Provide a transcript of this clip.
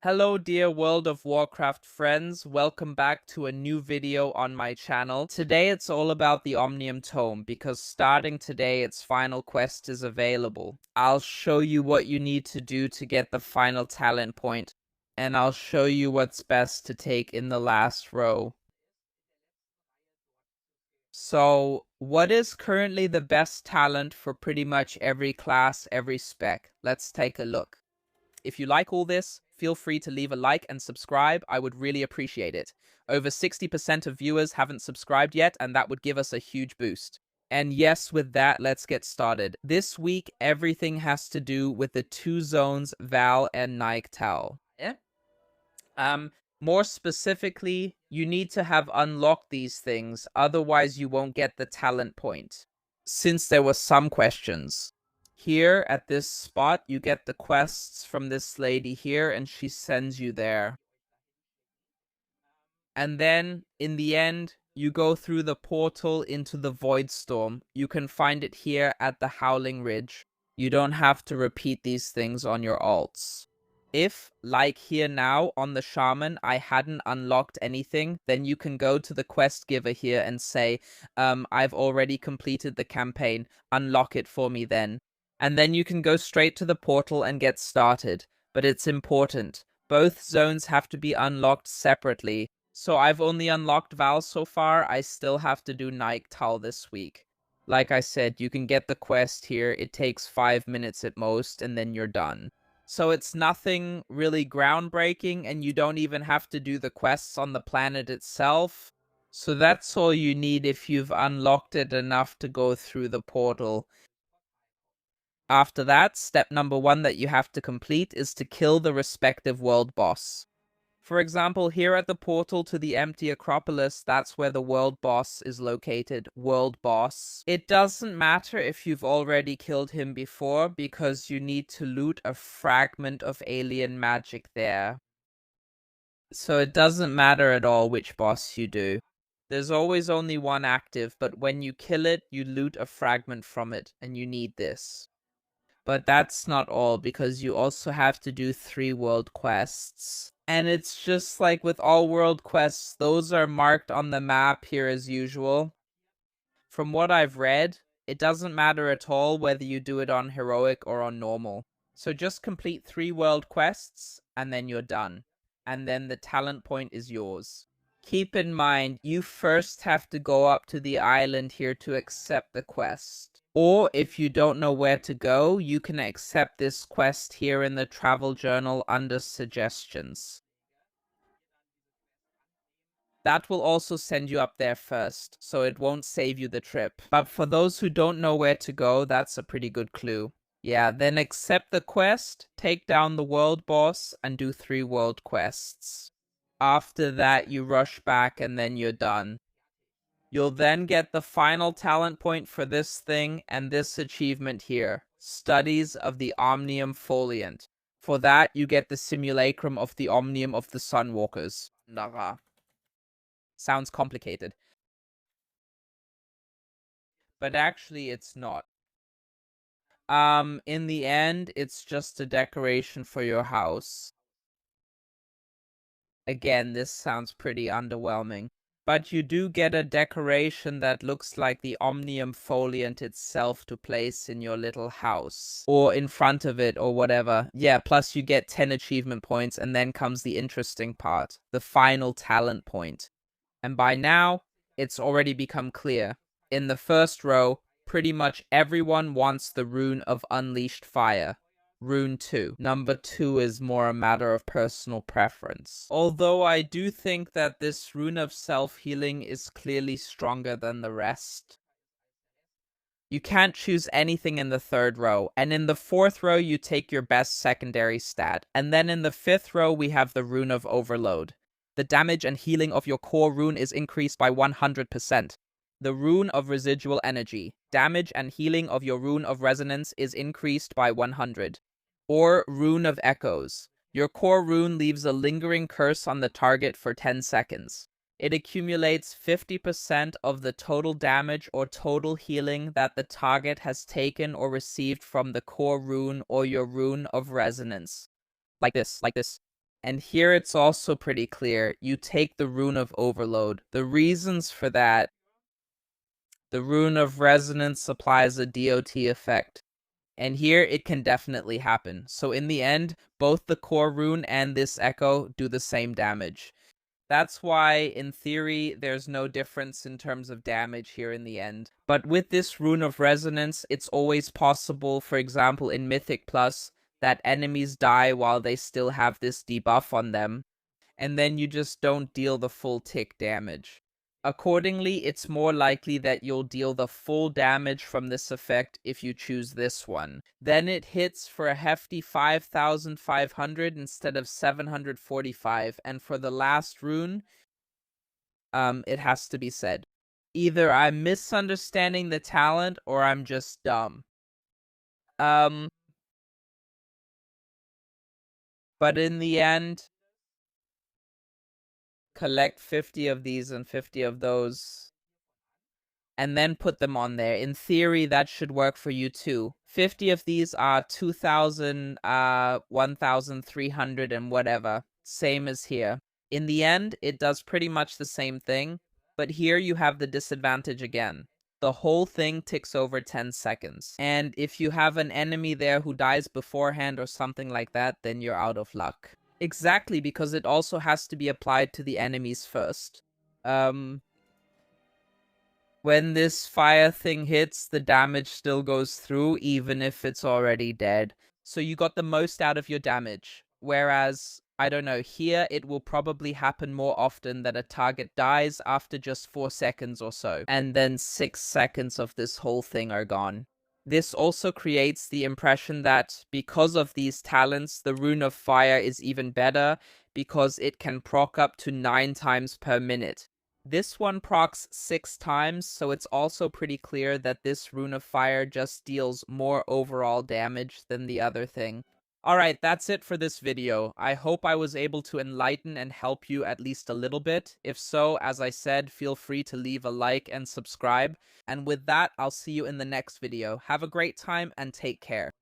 Hello dear World of Warcraft friends, welcome back to a new video on my channel. Today it's all about the Omnium Tome because starting today its final quest is available. I'll show you what you need to do to get the final talent point, and I'll show you what's best to take in the last row. So, what is currently the best talent for pretty much every class, every spec? Let's take a look. If you like all this, feel free to leave a like and subscribe. I would really appreciate it. Over 60% of viewers haven't subscribed yet, and that would give us a huge boost. And yes, with that, let's get started. This week, everything has to do with the two zones, Val and Nighttal. Yeah? More specifically, you need to have unlocked these things, otherwise you won't get the talent point. Since there were some questions. Here, at this spot, you get the quests from this lady here, and she sends you there. And then, in the end, you go through the portal into the Void Storm. You can find it here at the Howling Ridge. You don't have to repeat these things on your alts. If, like here now, on the Shaman, I hadn't unlocked anything, then you can go to the quest giver here and say, I've already completed the campaign, unlock it for me then. And then you can go straight to the portal and get started. But it's important. Both zones have to be unlocked separately. So I've only unlocked Val so far, I still have to do Nighttal this week. Like I said, you can get the quest here, it takes 5 minutes at most, and then you're done. So it's nothing really groundbreaking, and you don't even have to do the quests on the planet itself. So that's all you need if you've unlocked it enough to go through the portal. After that, step number 1 that you have to complete is to kill the respective world boss. For example, here at the portal to the empty Acropolis, that's where the world boss is located. World boss. It doesn't matter if you've already killed him before, because you need to loot a fragment of alien magic there. So it doesn't matter at all which boss you do. There's always only one active, but when you kill it, you loot a fragment from it, and you need this. But that's not all, because you also have to do 3 world quests. And it's just like with all world quests, those are marked on the map here as usual. From what I've read, it doesn't matter at all whether you do it on heroic or on normal. So just complete 3 world quests, and then you're done. And then the talent point is yours. Keep in mind, you first have to go up to the island here to accept the quest. Or if you don't know where to go, you can accept this quest here in the travel journal under suggestions. That will also send you up there first, so it won't save you the trip. But for those who don't know where to go, that's a pretty good clue. Yeah, then accept the quest, take down the world boss, and do 3 world quests. After that, you rush back and then you're done. You'll then get the final talent point for this thing and this achievement here, Studies of the Omnium Foliant. For that, you get the simulacrum of the Omnium of the Sunwalkers. Nara. Sounds complicated. But actually, it's not. In the end, it's just a decoration for your house. Again, this sounds pretty underwhelming. But you do get a decoration that looks like the Omnium Foliant itself to place in your little house. Or in front of it, or whatever. Yeah, plus you get 10 achievement points, and then comes the interesting part. The final talent point. And by now, it's already become clear. In the first row, pretty much everyone wants the Rune of Unleashed Fire. Rune 2. Number 2 is more a matter of personal preference. Although I do think that this Rune of Self-Healing is clearly stronger than the rest. You can't choose anything in the third row, and in the fourth row you take your best secondary stat. And then in the fifth row we have the Rune of Overload. The damage and healing of your core rune is increased by 100%. The Rune of Residual Energy. Damage and healing of your Rune of Resonance is increased by 100. Or Rune of Echoes. Your core rune leaves a lingering curse on the target for 10 seconds. It accumulates 50% of the total damage or total healing that the target has taken or received from the core rune or your Rune of Resonance. Like this. And here it's also pretty clear. You take the Rune of Overload. The reasons for that: the Rune of Resonance applies a DOT effect. And here it can definitely happen. So in the end, both the core rune and this echo do the same damage. That's why, in theory, there's no difference in terms of damage here in the end. But with this Rune of Resonance, it's always possible, for example, in Mythic Plus, that enemies die while they still have this debuff on them, and then you just don't deal the full tick damage. Accordingly, it's more likely that you'll deal the full damage from this effect if you choose this one. Then it hits for a hefty 5,500 instead of 745, and for the last rune, it has to be said, either I'm misunderstanding the talent or I'm just dumb. But in the end, collect 50 of these and 50 of those, and then put them on there. In theory, that should work for you too. 50 of these are 2,000, 1,300 and whatever. Same as here. In the end, it does pretty much the same thing, but here you have the disadvantage again. The whole thing ticks over 10 seconds. And if you have an enemy there who dies beforehand or something like that, then you're out of luck. Exactly, because it also has to be applied to the enemies first. When this fire thing hits, the damage still goes through, even if it's already dead. So you got the most out of your damage. Whereas, I don't know, here it will probably happen more often that a target dies after just 4 seconds or so. And then 6 seconds of this whole thing are gone. This also creates the impression that because of these talents, the Rune of Fire is even better because it can proc up to 9 times per minute. This one procs 6 times, so it's also pretty clear that this Rune of Fire just deals more overall damage than the other thing. Alright, that's it for this video. I hope I was able to enlighten and help you at least a little bit. If so, as I said, feel free to leave a like and subscribe. And with that, I'll see you in the next video. Have a great time and take care.